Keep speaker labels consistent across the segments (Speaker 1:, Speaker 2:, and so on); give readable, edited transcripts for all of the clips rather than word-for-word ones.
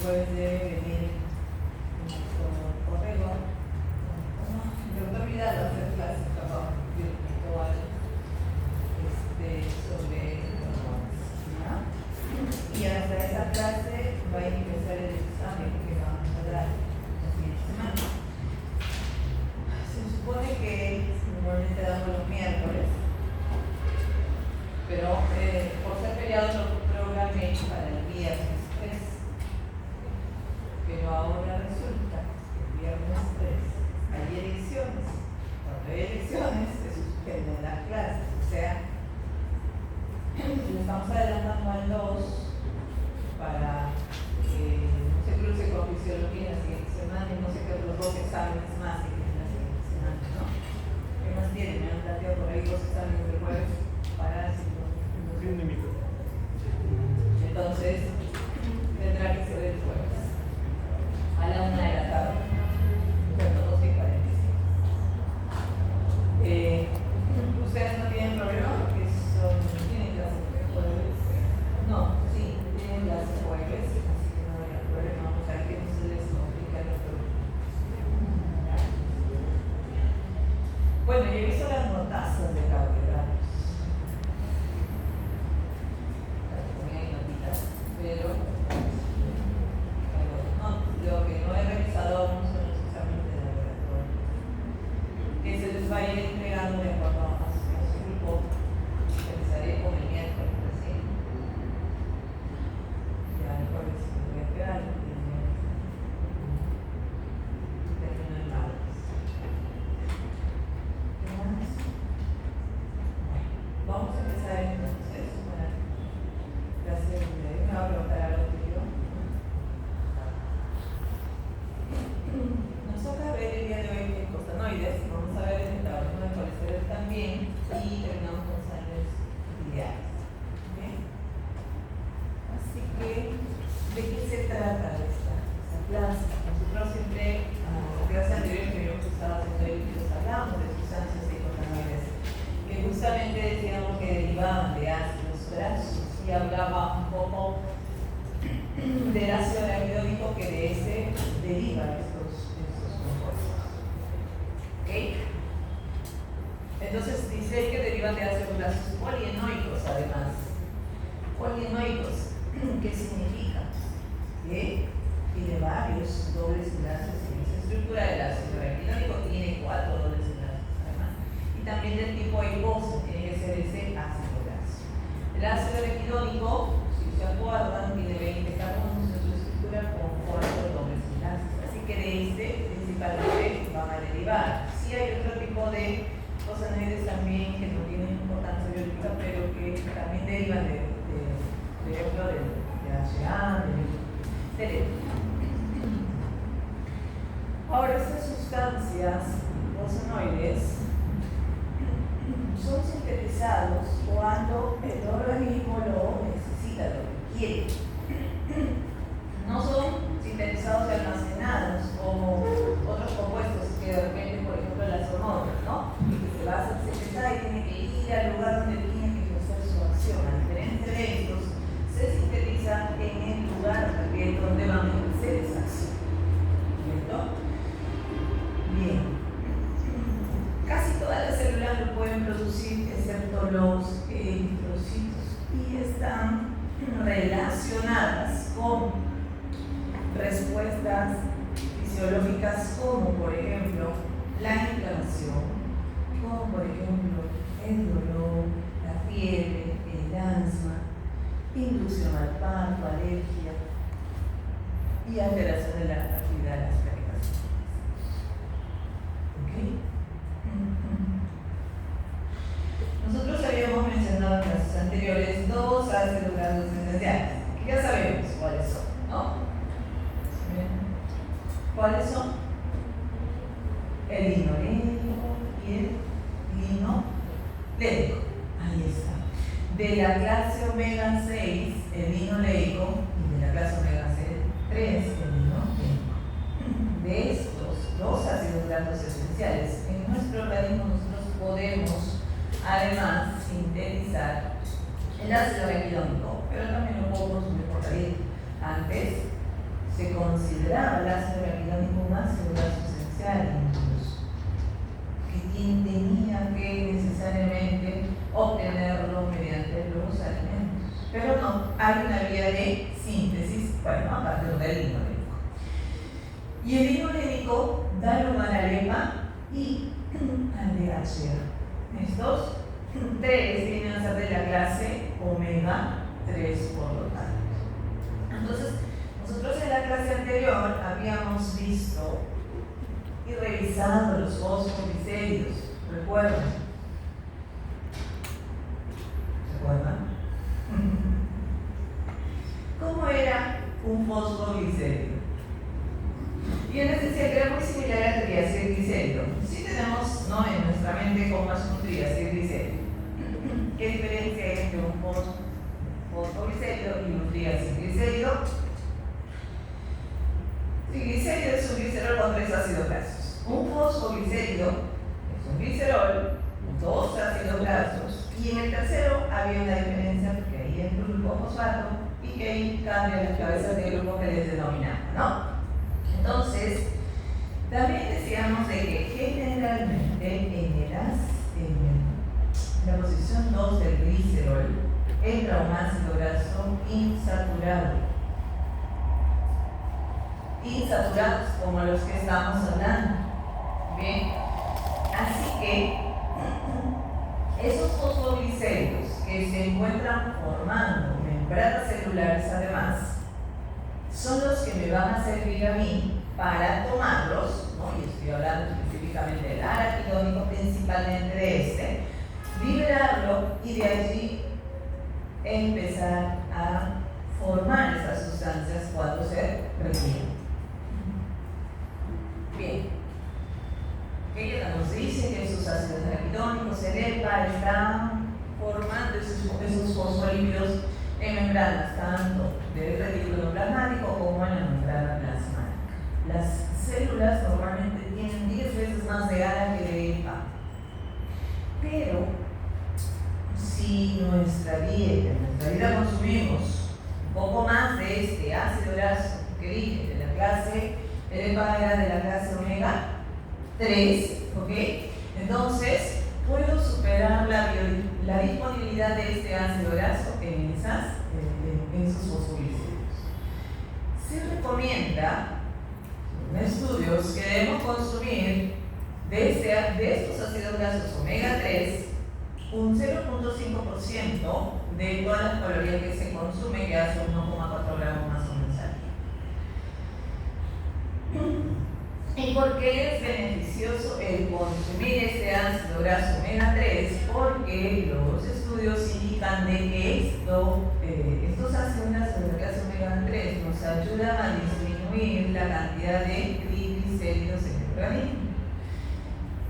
Speaker 1: jueves debe venir nuestro correo. El doctor Vidal va a hacer clases, perdón, virtual, sobre ¿no? Y hasta esa clase va a empezar el examen que vamos a dar la siguiente semana. Se supone que normalmente damos los miércoles, pero por ser feriado lo programé para el viernes 3. Pero ahora resulta que el viernes 3 hay elecciones. Cuando hay elecciones se suspenden las clases, o sea, lo estamos adelantando al 2 para que no se cruce con fisiología la siguiente semana y no se queden los 2 exámenes más que tienen la siguiente semana, ¿no? ¿Qué más tienen? Me han planteado por ahí 2 exámenes de jueves para entonces tendrá que ser el jueves a la 1 de la tarde, bueno, 12:45. ¿Ustedes no tienen problema porque tienen clases de jueves? No, sí, tienen clases de jueves, así que no hay problema. Vamos a ver que no se les complica el otro. Bueno, yo he visto las notazas de cátedra. Pero no, lo que no he revisado aún son los exámenes de laboratorio, que se les va a ir entregando de acuerdo a su grupo. Empezaré con el miércoles, ¿sí? Ya el jueves me voy a quedar y termino el martes. ¿Qué más? Vamos a empezar entonces con la clase de me va a preguntar algo tuyo. Nos toca ver el día de hoy glicosanoides, vamos a ver el metabolismo del colesterol también y terminamos con sangres biliares. ¿Okay? Así que, ¿de qué se trata esta clase? Nosotros siempre, en la clase anterior que yo estaba haciendo ahí, hablamos de sustancias glicosanoides que justamente decíamos que derivaban de ácidos grasos. Y hablaba un poco del ácido araquidónico que de ese deriva estos compuestos. ¿Ok? Entonces dice que derivan de ácidos grasos polienoicos además. Polienoicos, ¿qué significa? Que tiene varios dobles enlaces en esa estructura del ácido araquidónico, tiene 4 dobles enlaces además. Y también del tipo eiboso, tiene que ser ese ácido graso. El ácido araquidónico, si se acuerdan, tiene 20 carbonos en su estructura con 4 dobles enlaces. Así que de este principalmente van a derivar. Sí hay otro tipo de glicosanoides también que no tienen importancia biológica, pero que también derivan de ejemplo de HA, de ahora, estas sustancias glicosanoides son sintetizados cuando el organismo lo necesita, lo requiere. No son sintetizados y almacenados como otros compuestos que de repente, por ejemplo, las hormonas, ¿no? Que se va a sintetizar y tiene que ir al lugar donde tiene que ejercer su acción. A diferencia de estos, se sintetiza en el lugar donde van a ejercer esa acción. ¿Cierto? Bien. Casi todas las células lo pueden producir, excepto los eritrocitos, y están relacionadas con respuestas fisiológicas como, por ejemplo, la inflamación, como, por ejemplo, el dolor, la fiebre, el asma, inducción al parto, alergia y alteración de la actividad de las plaquetas. ¿Ok? Nosotros habíamos mencionado en clases anteriores 2 ácidos grasos esenciales, que ya sabemos cuáles son, ¿no? ¿Cuáles son? El linolénico y el linolénico. Ahí está. De la clase omega 6, el linoleico, y de la clase omega 3, el linolénico. De estos 2 ácidos grasos esenciales, en nuestro organismo nosotros podemos además sintetizar el ácido araquidónico, pero también lo puedo consumir por la dieta. Antes se se consideraba el ácido araquidónico un ácido graso esencial incluso, que quien tenía que necesariamente obtenerlo mediante los alimentos. Pero no, hay una vía de síntesis, bueno, a partir del linolénico. Y el linolénico da lugar al EPA y al DHA. Estos tres vienen a ser de la clase omega 3 por lo tanto. Entonces, nosotros en la clase anterior habíamos visto y revisado los fosfoglicéridos, ¿recuerdan? ¿Se acuerdan? ¿Cómo era un fosfoglicérido? Y yo les decía que era muy similar al triacilglicérido. Sí tenemos, ¿no?, en nuestra mente cómo es un triacilglicérido. ¿Qué diferencia hay entre un fosfoglicérido y un triacilglicérido? Triglicérido es un glicerol con 3 ácidos grasos. Un fosfoglicérido es un glicerol, 2 ácidos grasos, y en el tercero había una diferencia porque ahí entra un grupo fosfato y que ahí cambian las cabezas de grupo que les denominamos, ¿no? Entonces, también decíamos de que generalmente en la posición 2 del glicerol entra un ácido graso insaturado. Insaturados como los que estamos hablando. Bien, así que esos fosfoglicéridos que se encuentran formando membranas celulares además son los que me van a servir a mí para tomarlos, ¿no? Y estoy hablando específicamente del araquidónico, principalmente de este, liberarlo y de allí empezar a formar esas sustancias cuando se requieren. Bien, ella nos dice que esos ácidos araquidónicos, el EPA, están formando esos fosfolípidos en membranas, tanto del retículo plasmático como en la membrana plasmática. Las células normalmente tienen 10 veces más de ARA que de EPA. Pero, si en nuestra vida consumimos un poco más de este ácido graso que dije, de la clase, el EPA era de la clase omega 3, ¿ok? Entonces, puedo superar la disponibilidad de este ácido graso en esos fosfolípidos. Se recomienda en estudios que debemos consumir de estos ácidos grasos omega 3 un 0.5% de todas las calorías que se consume, que hace 1,4 gramos más o menos al día. ¿Y por qué es beneficioso el consumir este ácido graso omega 3? Porque los estudios indican de que estos ácidos grasos de la clase omega 3 nos ayudan a disminuir la cantidad de triglicéridos en el organismo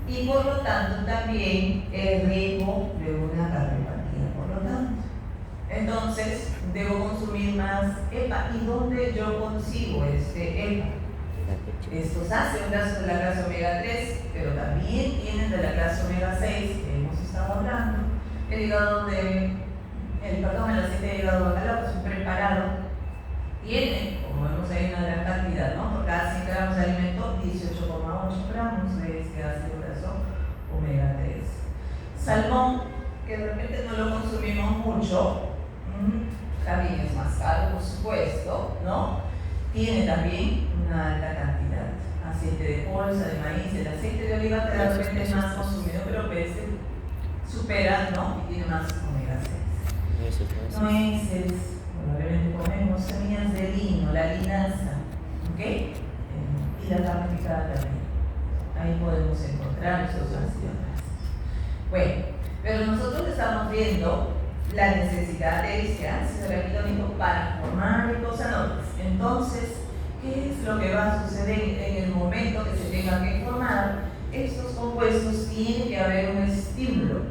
Speaker 1: y por lo tanto también el riesgo de una cardiopatía. Por lo tanto, entonces debo consumir más EPA. ¿Y dónde yo consigo este EPA? Estos ácidos grasos de la clase omega 3, pero también tienen de la clase omega 6 que hemos estado hablando. El aceite de hígado bacalao, que es un preparado, tiene, como vemos ahí, una gran cantidad, ¿no? Por cada 100 gramos de alimento, 18,8 gramos de este ácido graso omega 3. Salmón, que de repente no lo consumimos mucho, también es más caro, por supuesto, ¿no? Tiene también una alta cantidad. Aceite de colza, de maíz, el aceite de oliva de repente es más consumido, pero este supera, ¿no? Y tiene más omega 6. Nueces, probablemente comemos semillas de lino, la linaza, ¿ok? Y la carne picada también. Ahí podemos encontrar esos ácidos grasos. Bueno, pero nosotros estamos viendo la necesidad de este ácido araquidónico para formar glicosanoides. Entonces, ¿qué es lo que va a suceder en el momento que se tenga que formar estos compuestos? Tiene que haber un estímulo,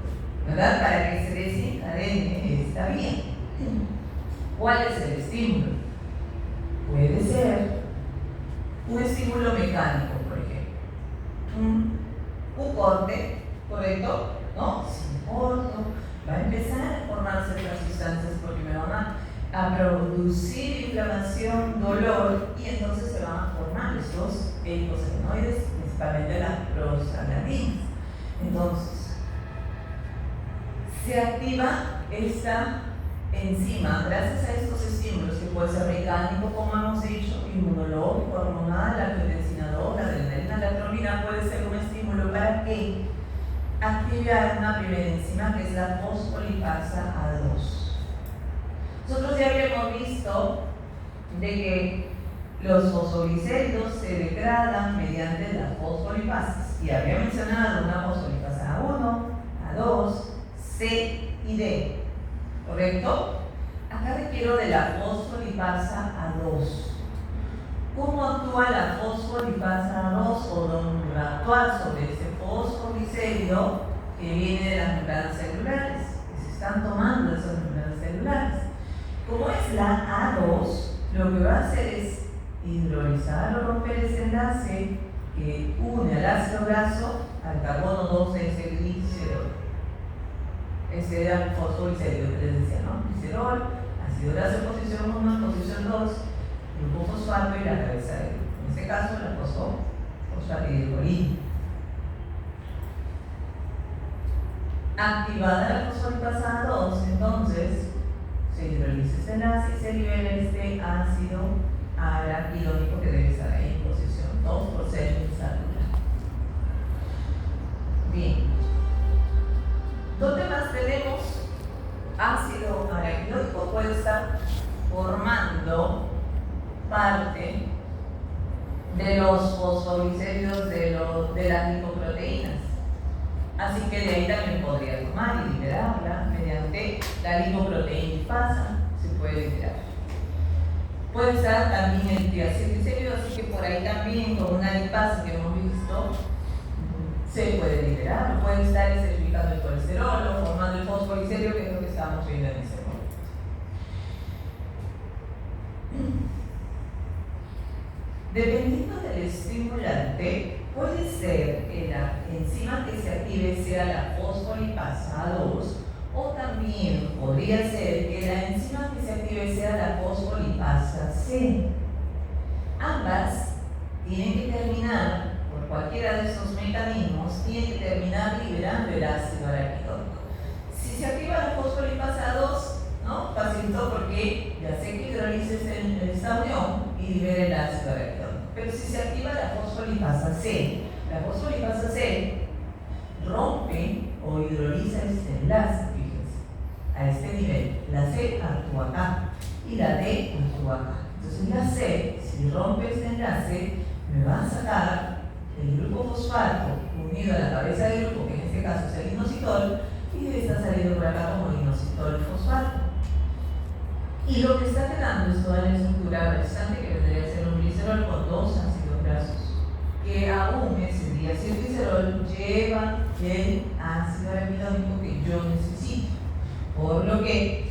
Speaker 1: ¿verdad? Para que se desencadene esta vía. ¿Cuál es el estímulo? Puede ser un estímulo mecánico, por ejemplo. Un corte, ¿correcto? ¿No? Si corto, va a empezar a formarse las sustancias porque me van a producir inflamación dolor y entonces se van a formar estos eicosanoides, principalmente las prostaglandinas. Entonces, se activa esta enzima gracias a estos estímulos que puede ser mecánico, como hemos dicho, inmunológico, hormonal, la angiotensina 2, la adrenalina, la trombina, puede ser un estímulo para que activar una primera enzima que es la fosfolipasa A2. Nosotros ya habíamos visto de que los fosfoglicéridos se degradan mediante las fosfolipasas y había mencionado una fosfolipasa A1, A2, C y D, ¿correcto? Acá requiero de la fosfolipasa A2. ¿Cómo actúa la fosfolipasa A2 o dónde va a actuar sobre este fosfoglicérido que viene de las membranas celulares? Que se están tomando esas membranas celulares. Como es la A2, lo que va a hacer es hidrolizar o romper ese enlace que une al ácido graso al carbono 2 de ese glicerol. Ese era el fosfoglicérido que les decía, ¿no? Glicerol, ácido graso en posición 1, en posición 2, grupo fosfato y la cabeza de grupo. En este caso, la fosfatidilcolina. Activada la fosfolipasa 2, entonces se hidroliza este enlace y se libera este ácido araquidónico que debe estar ahí en posición 2 por ser insalubre. Bien. ¿Dónde más tenemos ácido araquidónico? Puede estar formando parte de los fosfoglicéridos de las lipoproteínas. Así que de ahí también podría tomar y liberarla mediante la lipoproteinipasa, se puede liberar. Puede estar también el triacilglicérido, así que por ahí también con una lipasa que hemos visto se puede liberar. Puede estar esterificando el colesterol o formando el fosfoglicérido, que es lo que estamos viendo en ese momento. Dependiendo del estimulante, puede ser que la enzima que se active sea la fosfolipasa 2 o también podría ser que la enzima que se active sea la fosfolipasa C. Ambas tienen que terminar, por cualquiera de estos mecanismos, tienen que terminar liberando el ácido araquidónico. Si se activa la fosfolipasa 2, ¿no? Facilitó porque ya sé que hidrolices en esta unión y libera el ácido araquidónico. Pero si se activa la fosfolipasa C, la fosfolipasa C rompe o hidroliza este enlace, fíjense, a este nivel. La C actúa acá y la D actúa acá. Entonces la C, si rompe este enlace, me va a sacar el grupo fosfato unido a la cabeza del grupo, que en este caso es el inositol, y está saliendo por acá como inositol fosfato. Y lo que está quedando es toda la estructura restante que vendría a ser un glicerol con dos ácidos grasos, que aún ese diacilglicerol lleva el ácido araquidónico que yo necesito. Por lo que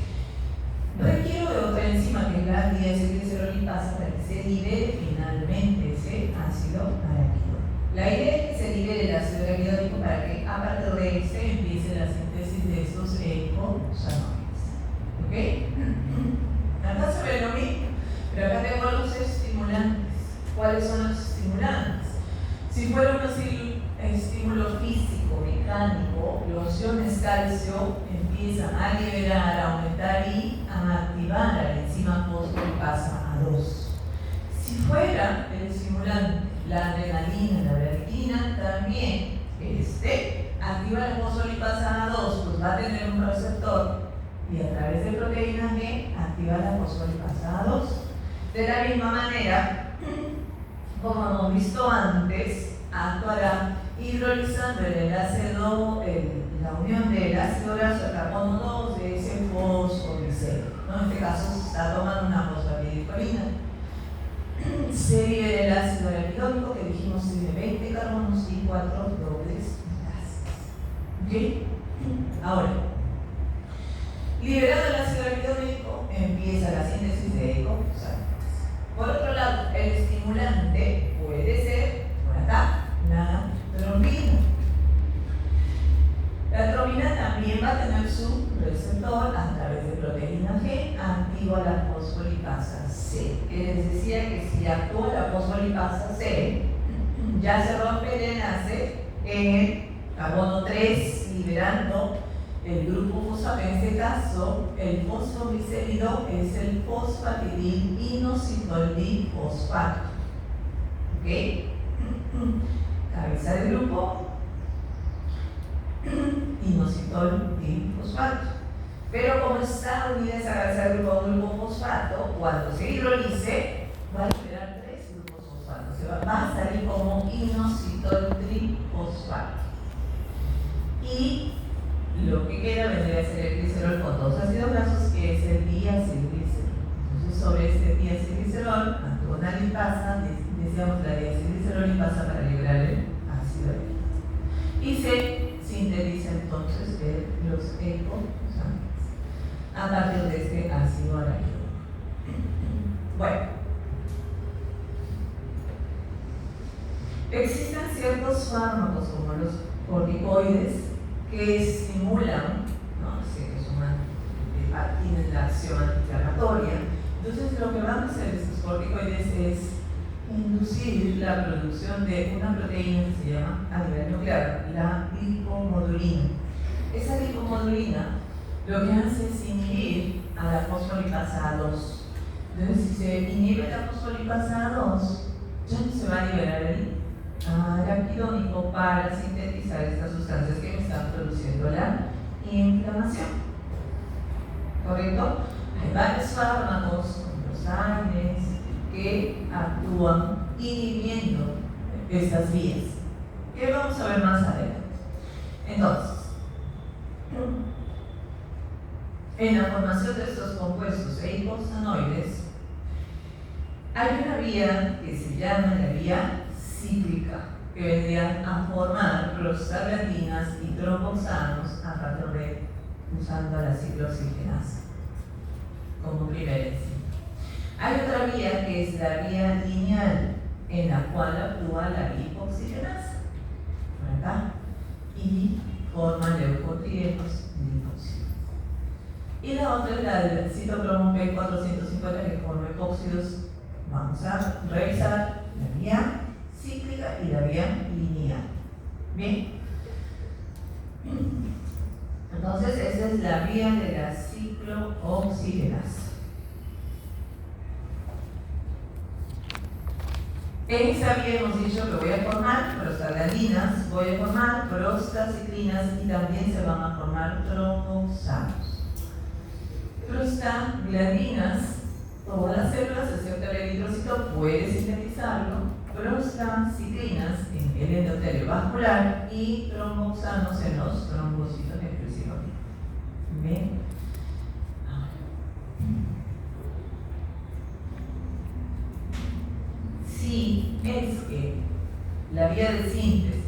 Speaker 1: requiero de otra enzima que es la diacilglicerolipasa para que se libere finalmente ese ácido araquidónico. La idea es que se libere el ácido araquidónico para que a partir de este empiece la síntesis de estos eicosanoides. ¿Ok? Acá se ve lo mismo, pero acá tengo los estimulantes. ¿Cuáles son los estimulantes? Si fuera un estímulo físico, mecánico, los iones calcio empiezan a liberar, a aumentar y a activar a la enzima fosfolipasa A2. Si fuera el estimulante, la adrenalina, la bradykina, también activa la fosfolipasa A2, pues va a tener un receptor y a través de proteínas G activa la fosfolipasa A2. De la misma manera, como hemos visto antes, actuará hidrolizando el enlace la unión del ácido graso al carbono 2 de ese fosfoglicérido, ¿no? En este caso se está tomando una fosfatidilcolina. Se libera el ácido araquidónico, que dijimos tiene 20 carbonos y 4 dobles enlaces. ¿Ok? Ahora, liberado el ácido araquidónico, empieza la síntesis de eicosanoides. Por otro lado, el estimulante puede ser, por acá, la trombina. La trombina también va a tener su receptor a través de proteína G, activa la fosfolipasa C. C, que les decía que si actúa la fosfolipasa C, ya se rompe el enlace en el carbono 3, liberando el grupo fosfato. En este caso, el fosfoglicérido es el fosfatidil inositol difosfato. ¿Ok? Cabeza del grupo, inositol difosfato. Pero como está unida esa cabeza del grupo a un grupo fosfato, cuando se hidrolice, va a liberar 3 grupos fosfatos. Va a salir como inositol trifosfato. Y lo que queda vendría a ser el glicerol con 2 ácidos grasos, que es el diacilglicerol. Entonces, sobre este diacilglicerol actúa una lipasa, decíamos la diacilglicerolipasa para liberar el ácido rírico. Y se sintetiza entonces los eicosanoides a partir de este ácido arácnido. Bueno, existen ciertos fármacos como los corticoides que estimulan, ¿no? Tienen la acción antiinflamatoria. Entonces, lo que van a hacer estos corticoides es inducir la producción de una proteína que se llama a nivel nuclear, la lipomodulina. Esa lipomodulina lo que hace es inhibir a la fosfolipasa 2. Entonces, si se inhibe la fosfolipasa 2, ya no se va a liberar el araquidónico para sintetizar estas sustancias que me están produciendo la inflamación. ¿Correcto? Hay varios fármacos, como los AINES, que actúan inhibiendo estas vías, que vamos a ver más adelante. Entonces, en la formación de estos compuestos eicosanoides, hay una vía que se llama la vía cíclica, que vendrían a formar prostaglandinas y tromboxanos a partir de usando la ciclooxigenasa como primera enzima. Hay otra vía que es la vía lineal, en la cual actúa la lipoxigenasa, por acá, y forma leucotrienos lipóxidos. Y la otra es la del citocromo P450, que forma epóxidos. Vamos a revisar la vía cíclica y la vía lineal. Bien. Entonces, esa es la vía de la ciclooxigenasa. En esa vía hemos dicho que voy a formar prostaglandinas, voy a formar prostaciclinas y también se van a formar tromboxanos. Prostaglandinas, todas las células, excepto el eritrocito, puede sintetizarlo. Prostaciclinas en el endotelio vascular y tromboxanos en los trombocitos exclusivamente. Bien. Si es que la vía de síntesis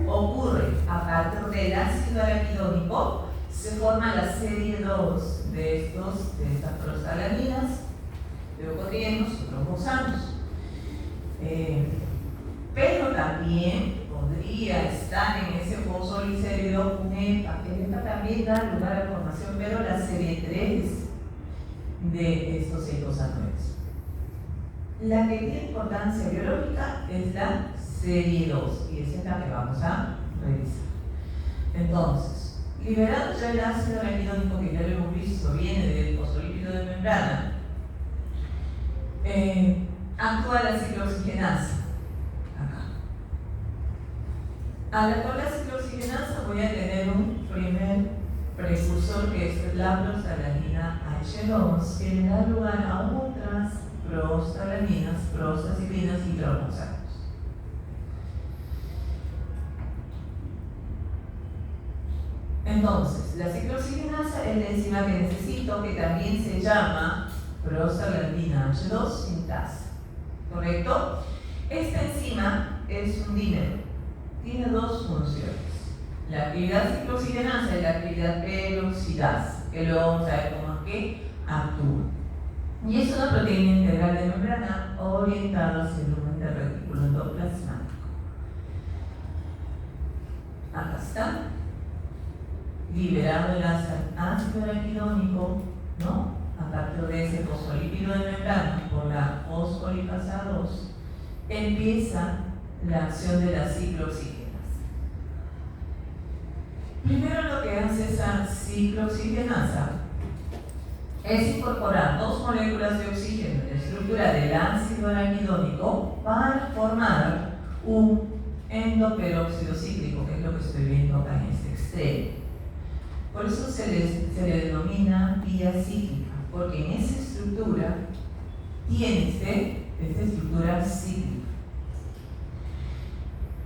Speaker 1: ocurre a partir del ácido araquidónico, se forma la serie 2 de estas prostaglandinas, leucotrienos o tromboxanos. Pero también podría estar en ese fosfolicérido un EPA. El EPA también da lugar a la formación, pero la serie 3 de estos eicosanoides. La que tiene importancia biológica es la serie 2, y esa es la que vamos a revisar. Entonces, liberado ya el ácido araquidónico, que ya lo hemos visto, viene del fosfolípido de membrana, actúa la ciclooxigenasa. Acá. Al actuar la ciclooxigenasa voy a tener un primer precursor que es la prostaglandina H2, que le da lugar a otras prostaglandinas, prostaciclinas y tromboxanos. Entonces, la ciclooxigenasa es la enzima que necesito, que también se llama prostaglandina H2 sintasa. ¿Correcto? Esta enzima es un dímero. Tiene dos funciones. La actividad ciclooxigenasa y la actividad peroxidasa, que luego vamos a ver cómo es que actúa. Y es una proteína integral de membrana orientada hacia el lumen del retículo endoplasmático. Acá está. Liberado el ácido araquidónico, ¿no? a partir de ese fosfolípido de membrana por la fosfolipasa 2, empieza la acción de la ciclooxigenasa. Primero lo que hace esa ciclooxigenasa es incorporar dos moléculas de oxígeno en la estructura del ácido arquidónico para formar un endoperóxido cíclico, que es lo que estoy viendo acá en este extremo. Por eso se le denomina vía cíclica, porque en esa estructura tiene esta estructura cíclica.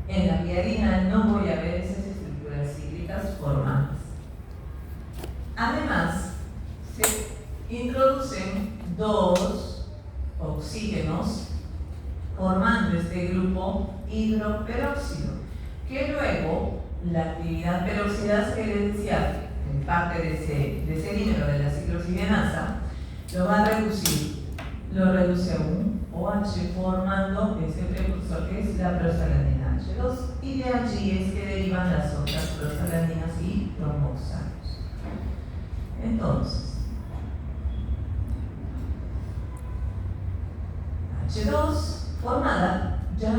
Speaker 1: En la vía renal no voy a ver esas estructuras cíclicas formadas. Además, se introducen dos oxígenos formando este grupo hidroperóxido, que luego la actividad peroxidasa que les decía, en parte de ese dímero de la ciclooxigenasa, lo va a reducir, lo reduce a un OH formando ese precursor que es la prostaglandina H2, y de allí es que derivan las otras prostaglandinas y tromboxanos. Entonces, H2 formada, ya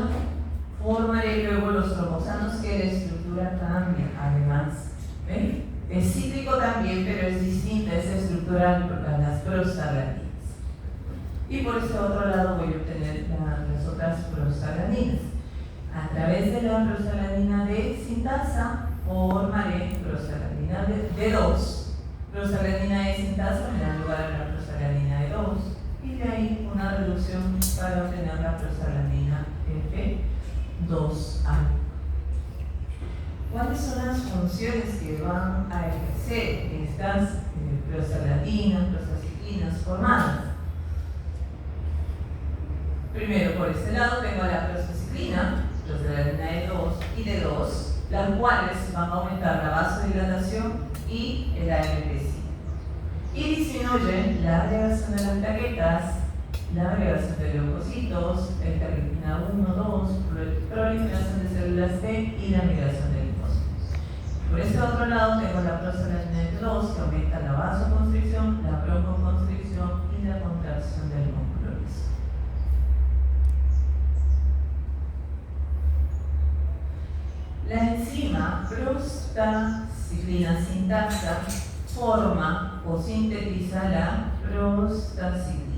Speaker 1: formaré luego los tromboxanos, que la estructura cambia. Además, ¿ven? Es cíclico también, pero es distinta esa estructura a las prostaglandinas. Y por este otro lado voy a obtener las otras prostaglandinas. A través de la prostaglandina D sintasa formaré prostaglandina D2. Prostaglandina E sintasa me da lugar a la prostaglandina E2. Y de ahí una reducción para obtener la prostaglandina F2A. ¿Cuáles son las funciones que van a ejercer estas prostaglandinas, prostaciclinas formadas? Primero, por este lado tengo la prostaciclina, prostaglandina E2 y D2, las cuales van a aumentar la vasodilatación y el AMP5. Y disminuyen la agregación de las plaquetas, la agregación de leucocitos, interleucina 1, 2, proliferación de células T y la migración de linfocitos. Por este otro lado tengo la prostaglandina F2, que aumenta la vasoconstricción, la broncoconstricción y la contracción del músculo liso. La enzima prostaciclina sintasa forma o sintetiza la prostaciclina.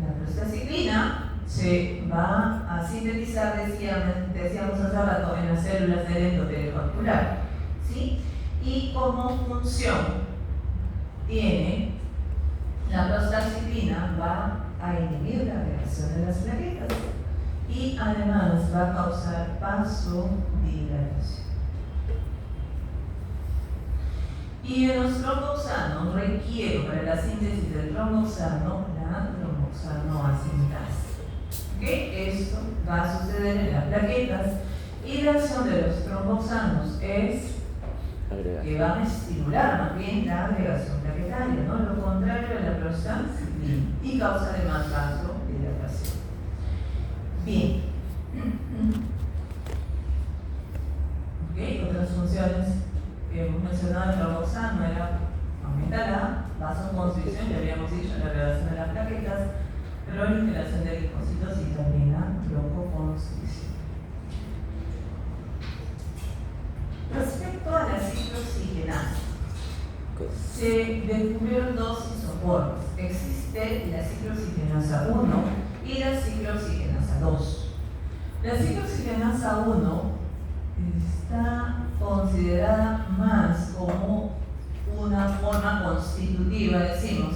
Speaker 1: La prostaciclina se va a sintetizar, decíamos hace rato, en las células del endotelio vascular, ¿sí? Y como función tiene, la prostaciclina va a inhibir la reacción de las plaquetas y además va a causar vasodilatación. Y en los tromboxanos requiero para la síntesis del tromboxano la tromboxano asintasa. ¿Okay? Esto va a suceder en las plaquetas y la acción de los tromboxanos es que van a estimular más bien la agregación plaquetaria, ¿no? Lo contrario a la prostaciclina, y causa además vasodilatación. Bien. ¿Okay? Otras funciones que hemos mencionado en el tromboxano era aumentar la vasoconstricción, ya habíamos dicho, la agregación de las plaquetas, proliferación de linfocitos y también la broncoconstricción. Respecto a la ciclooxigenasa, se descubrieron dos isoformas. Existe la ciclooxigenasa 1 y la ciclooxigenasa 2. La ciclooxigenasa 1 está considerada más como una forma constitutiva, decimos,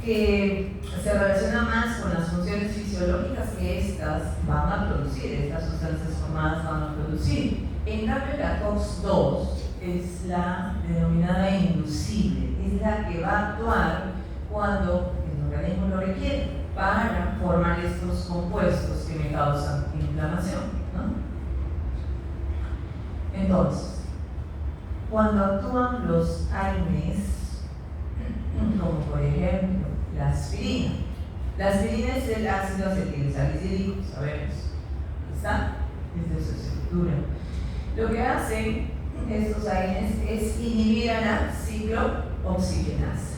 Speaker 1: que se relaciona más con las funciones fisiológicas que estas van a producir, estas sustancias formadas van a producir. En cambio, la COX-2 es la denominada inducible, es la que va a actuar cuando el organismo lo requiere para formar estos compuestos que me causan inflamación, ¿no? Entonces, cuando actúan los AINES, como por ejemplo la aspirina. La aspirina es el ácido acetilsalicílico, sabemos. ¿Está? Es de su estructura. Lo que hacen estos AINES es inhibir a la ciclooxigenasa.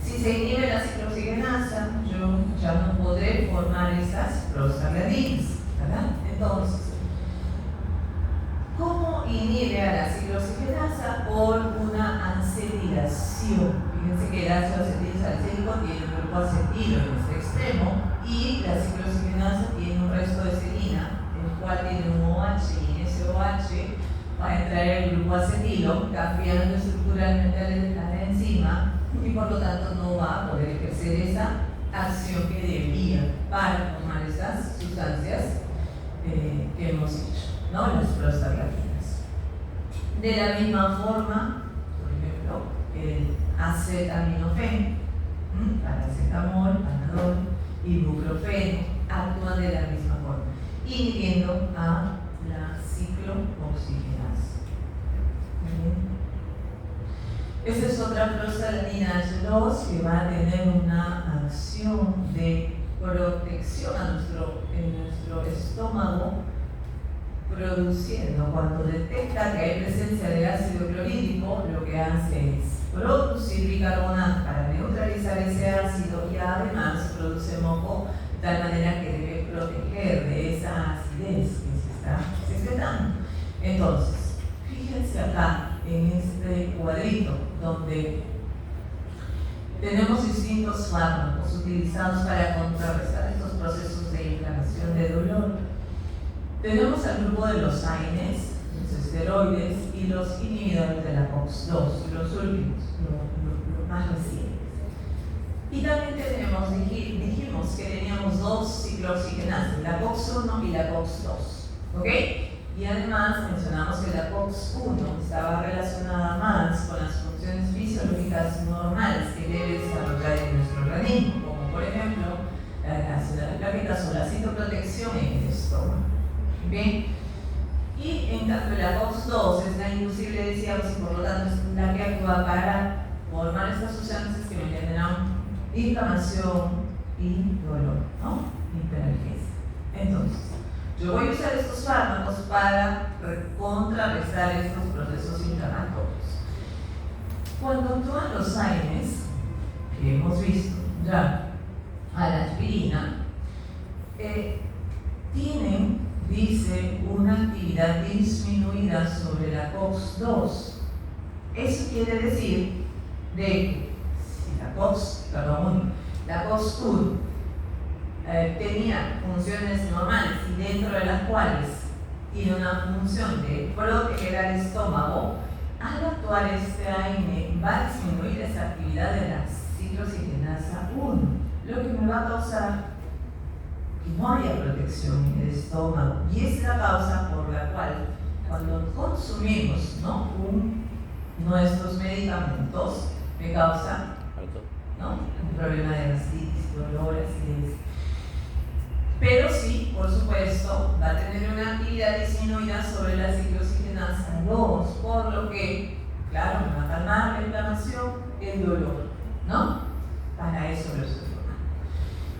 Speaker 1: Si se inhibe la ciclooxigenasa, yo ya no podré formar esas prostaglandinas, ¿verdad? Entonces, ¿cómo inhibe a la ciclooxigenasa? Por una acetilación. Fíjense que el ácido acetilsalicílico tiene un grupo acetilo en este extremo y la ciclooxigenasa tiene un resto de serina, el cual tiene un OH, y en ese OH va a entrar el grupo acetilo, cambiando estructuralmente a la enzima, y por lo tanto no va a poder ejercer esa acción que debería para formar esas sustancias que hemos dicho, ¿no? Las prostaglandinas. De la misma forma, por ejemplo, el acetaminofén, paracetamol, panadol, ibuprofeno, actúan de la misma forma, inhibiendo a la ciclooxigenasa. Esta es otra prostaglandina H2 que va a tener una acción de protección en nuestro estómago, produciendo, cuando detecta que hay presencia de ácido clorhídrico, lo que hace es producir bicarbonato para neutralizar ese ácido y además produce moco de tal manera que debe proteger de esa acidez que se está secretando. Entonces, fíjense acá en este cuadrito donde tenemos distintos fármacos utilizados para contrarrestar estos procesos de inflamación, de dolor. Tenemos al grupo de los AINES, los esteroides y los inhibidores de la COX-2, los últimos, los más recientes. Y también dijimos que teníamos dos ciclooxigenasas, la COX-1 y la COX-2, ¿ok? Y además mencionamos que la COX-1 estaba relacionada más con las funciones fisiológicas normales que debe desarrollar en nuestro organismo, como por ejemplo la relación de las plaquetas o la citoprotección en el estómago. ¿Bien? Y en cambio la COX-2 es la inducible, decíamos, y por lo tanto es la que actúa para formar estas sustancias que me generan inflamación y dolor, ¿no? Hiperalgesia. Entonces, yo voy a usar estos fármacos para contrarrestar estos procesos inflamatorios. Cuando actúan los AINES, que hemos visto ya, a la aspirina, tienen, dice, una actividad disminuida sobre la COX-2. Eso quiere decir de que si la COX-1 tenía funciones normales y dentro de las cuales tiene una función de proteger al estómago, al actuar este AINE va a disminuir esa actividad de la ciclooxigenasa 1, lo que me va a causar que no haya protección en el estómago, y es la causa por la cual cuando consumimos, ¿no?, nuestros medicamentos me causa, ¿no?, un problema de gastritis, dolor, acidez. Pero sí, por supuesto, va a tener una actividad disminuida sobre la ciclooxigenasa 2, por lo que, claro, me va a calmar la inflamación, el dolor, ¿no? Para eso lo estoy tomando.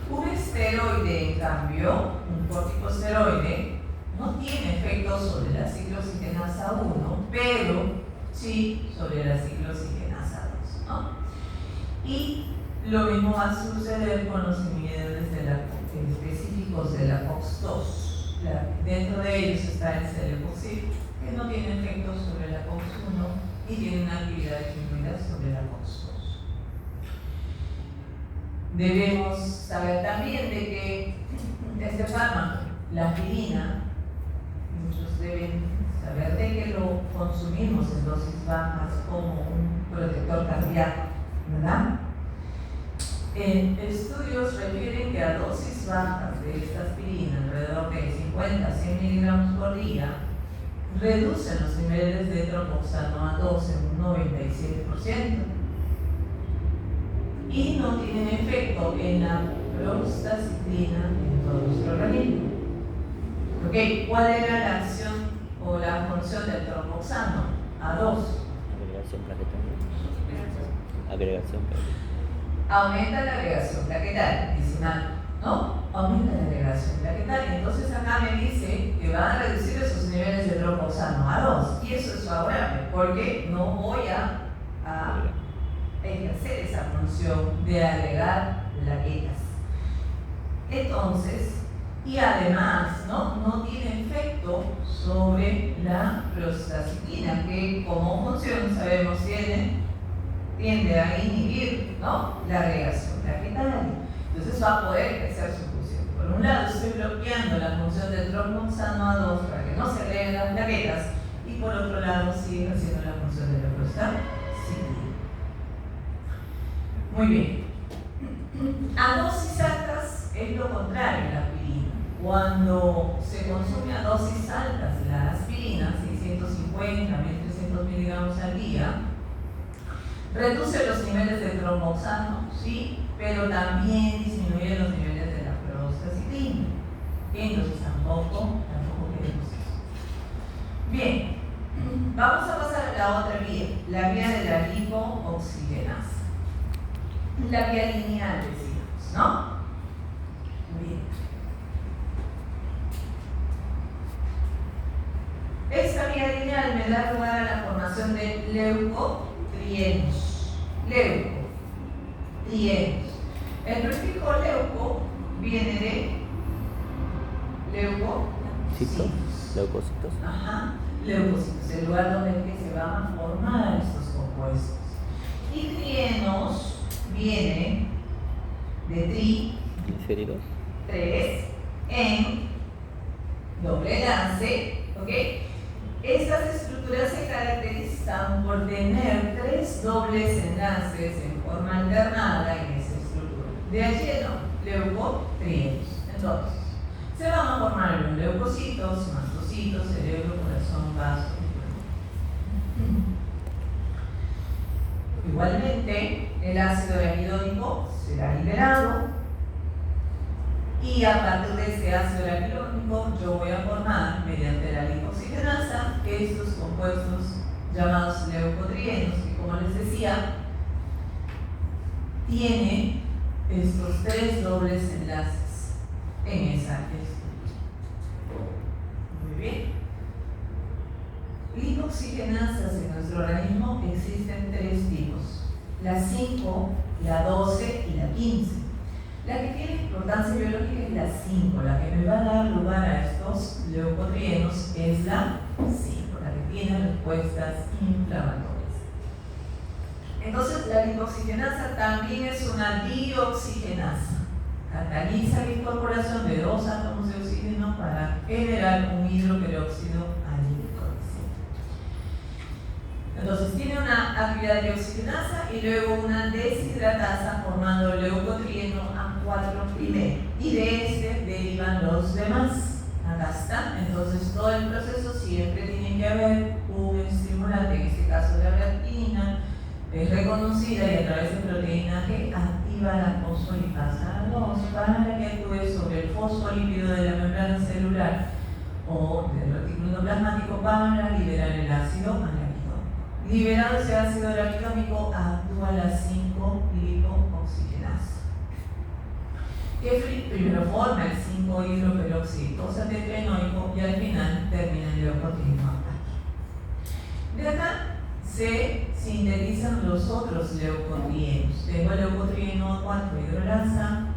Speaker 1: Un esteroide, en cambio, un corticosteroide, no tiene efecto sobre la ciclooxigenasa 1, pero sí sobre la ciclooxigenasa 2, ¿no? Y lo mismo va a suceder con los inhibidores específicos de la COX-2. Dentro de ellos está el celecoxib, que no tiene efecto sobre la COX-1 y tiene una actividad disminuida sobre la COX-2. Debemos saber también de que este fármaco, la aspirina, muchos deben saber de que lo consumimos en dosis bajas como un protector cardíaco, ¿verdad? Estudios refieren que a dosis bajas de esta aspirina, alrededor de 50 a 100 miligramos por día, reducen los niveles de tropoxano a 2 en un 97% y no tienen efecto en la prostacyclina en todo nuestro organismo. ¿Okay? ¿Cuál era la acción o la función del tropoxano? A2.
Speaker 2: Agregación plaquetaria. Agregación plaquetaria.
Speaker 1: Aumenta la agregación plaquetaria, dice mal, ¿no? Aumenta la agregación plaquetaria. Entonces acá me dice que van a reducir esos niveles de tropoxano a 2, y eso es favorable porque no voy a ejercer esa función de agregar plaquetas. Entonces, y además, no tiene efecto sobre la prostaglandina, que como función sabemos tiende a inhibir, la agregación plaquetaria. Entonces va a poder ejercer su función. Por un lado estoy bloqueando la función del tromboxano A2 para que no se agreguen las plaquetas, y por otro lado sigue ejerciendo la función de la prostaglandina. Muy bien. A dosis altas es lo contrario a la aspirina. Cuando se consume a dosis altas la aspirina, 650, 1300 miligramos al día, reduce los niveles de tromboxano, sí, pero también disminuye los niveles de la prostaglandina. Entonces tampoco queremos eso. Bien, vamos a pasar a la otra vía, la vía de la lipooxigenasa. La vía lineal, decíamos, ¿no? Bien. Esta vía lineal me da lugar a la formación de leucotrienos. El prefijo leuco viene de leucocitos.
Speaker 2: Leucocitos.
Speaker 1: Ajá, leucocitos, el lugar donde se van a formar estos compuestos. Y trienos viene de
Speaker 2: triglicéridos.
Speaker 1: 3 en doble enlace, ¿ok? Estas estructuras se caracterizan por tener 3 dobles enlaces en forma alternada en esa estructura. De allí leucotrienos. Entonces, se van a formar los leucocitos, mastocitos, cerebro, corazón, vaso. Igualmente, el ácido arquidónico será liberado, y a partir de ese ácido arquidónico yo voy a formar, mediante la lipooxigenasa, estos compuestos llamados leucotrienos, que como les decía, tiene estos 3 dobles enlaces en esa estructura. Muy bien. Lipooxigenasas en nuestro organismo existen 3 tipos: la 5, la 12 y la 15. La que tiene importancia biológica es la 5, la que me va a dar lugar a estos leucotrienos es la 5, la que tiene respuestas inflamatorias. Entonces, la lipooxigenasa también es una dioxigenasa. Cataliza la incorporación de 2 átomos de oxígeno para generar un hidroperóxido anílico. Entonces tiene una actividad dioxigenasa y luego una deshidratasa formando leucotrieno A4 primero, y de este derivan los demás. Acá está. Entonces todo el proceso siempre tiene que haber un estimulante, en este caso la reactina, es reconocida y a través de proteína G activa la fosfolipasa 2 para que actúe sobre el fosfolípido de la membrana celular o del retículo endoplasmático para liberar el ácido aráquidónico. Liberado ese ácido araquidónico, actúa la 5-lipooxigenasa, que primero forma el 5-hidroperoxiditosa tetraenoico y al final termina en leucotrieno A4. De acá se sintetizan los otros leucotrienos. Tengo el leucotrieno A4 hidrolasa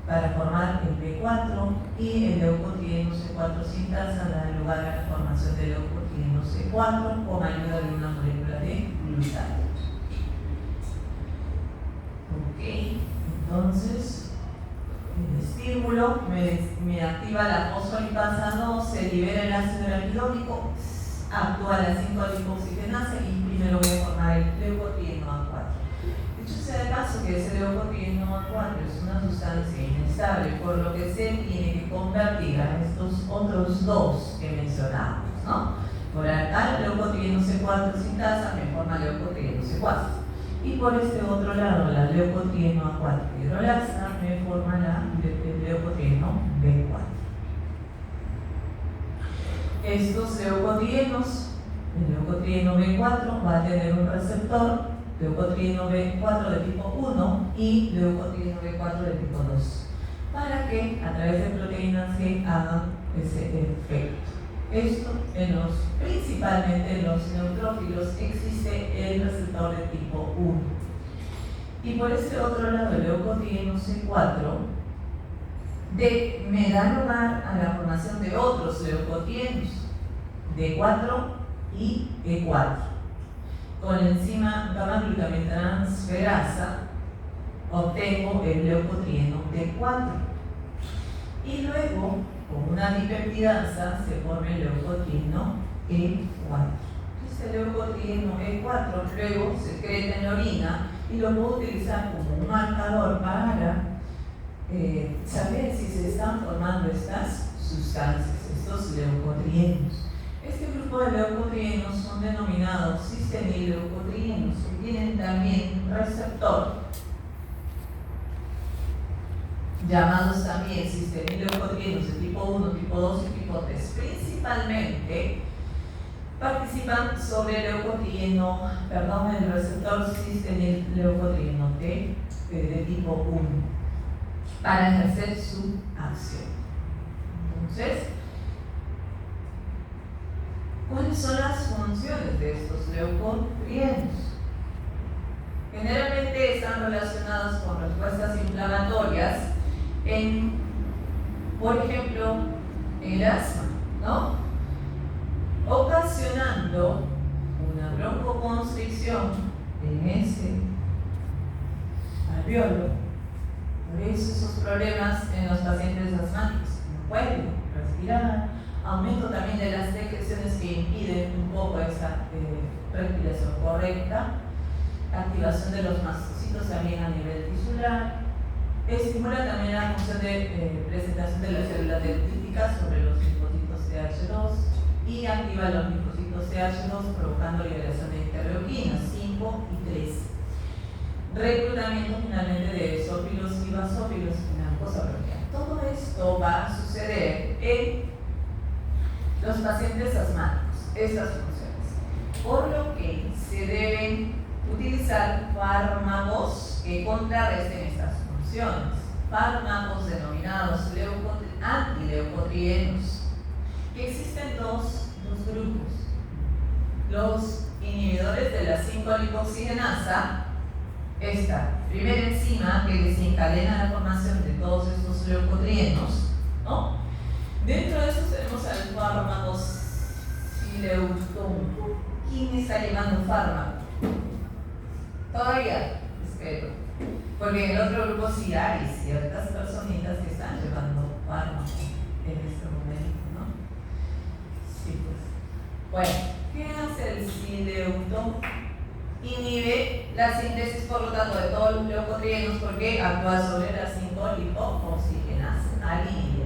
Speaker 1: para formar el B4, y el leucotrieno C4 sintasa da lugar a la formación del leucotrieno C4 con ayuda de una molécula de glutato. Ok, entonces el estímulo me activa la fosfolipasa 2, se libera el ácido araquidónico, actúa la 5-lipooxigenasa y primero voy a formar el leucotrieno A4. Dicho sea de paso que ese leucotrieno A4 es una sustancia inestable, por lo que se tiene que convertir a estos otros 2 que mencionamos, ¿no? Por acá el leucotrieno C4 sintasa me forma leucotrieno C4, y por este otro lado la leucotrieno A4 hidrolasa me forma el leucotrieno B4. Estos leucotrienos, el leucotrieno B4 va a tener un receptor, leucotrieno B4 de tipo 1 y leucotrieno B4 de tipo 2, para que a través de proteínas G hagan ese efecto. Esto principalmente en los neutrófilos existe el receptor de tipo 1. Y por este otro lado, el leucotrieno C4 me da lugar a la formación de otros leucotrienos, D4 y E4. Con la enzima gamma-glutamitransferasa obtengo el leucotrieno D4. Y luego, con una dipeptidasa, se forma el leucotrieno E4. Este leucotrieno E4 luego se secreta en la orina y lo puedo utilizar como un marcador para saber si se están formando estas sustancias, estos leucotrienos. Este grupo de leucotrienos son denominados cistenilleucotrienos, que tienen también receptor, llamados también cistenilleucotrienos de tipo 1, tipo 2 y tipo 3. Principalmente participan sobre el receptor cistenilleucotrieno de tipo 1 para ejercer su acción. Entonces, ¿cuáles son las funciones de estos leucotrienos? Generalmente están relacionados con respuestas inflamatorias por ejemplo, el asma, ¿no? Ocasionando una broncoconstricción en ese alveolo. Por eso esos problemas en los pacientes asmáticos, no pueden respirar, aumento también de las secreciones que impiden un poco esa respiración correcta, activación de los mastocitos también a nivel tisular, estimula también la función de presentación de las células dendríticas sobre los linfocitos TH2 y activa los linfocitos TH2 provocando liberación de interleuquinas 5 y 3. Reclutamiento finalmente de esófilos y basófilos en la mucosa bronquial. Todo esto va a suceder en los pacientes asmáticos, estas funciones. Por lo que se deben utilizar fármacos que contrarresten estas funciones. Fármacos denominados antileucotrienos. Que existen dos grupos. Los inhibidores de la 5-lipoxigenasa, esta primera enzima que desencadena la formación de todos estos leucotrienos, ¿no? Dentro de estos tenemos al fármaco Sileuton. ¿Quién está llevando fármaco? Todavía, espero. Porque en el otro grupo sí hay ciertas personitas que están llevando fármaco en este momento, ¿no? Sí, pues. Bueno, ¿qué hace el Sileuton? Inhibe la síntesis, por lo tanto, de todos los leucotrienos porque actúa sobre la 5-lipoxigenasa, al inhibidor.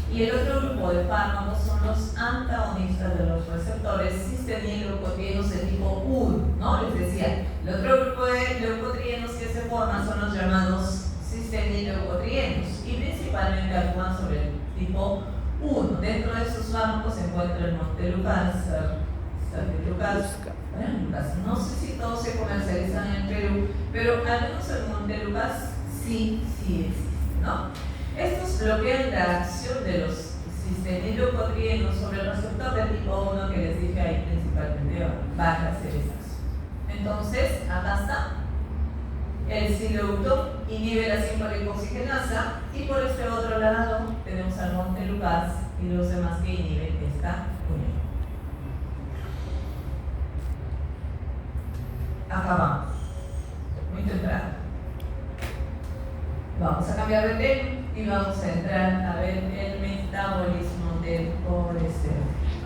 Speaker 1: Y el otro grupo de fármacos son los antagonistas de los receptores cistenilleucotrienos de tipo 1, ¿no? Les decía, el otro grupo de leucotrienos que se forman son los llamados cistenilleucotrienos y principalmente actúan sobre el tipo 1. Dentro de estos fármacos se encuentra el montelukast, no sé si todos se comercializan en Perú, pero al menos el montelukast sí existe, ¿no? Estos bloquean la acción de los cistenilleucotrienos sobre el receptor de tipo 1 que les dije ahí principalmente baja cerezas. Entonces, acá está. El Sileuton inhibe la 5-lipoxigenasa y por este otro lado tenemos al montelukast y los demás que inhiben esta unión. Acabamos. Muy temprano. Vamos a cambiar de tema y vamos a entrar a ver el metabolismo del colesterol.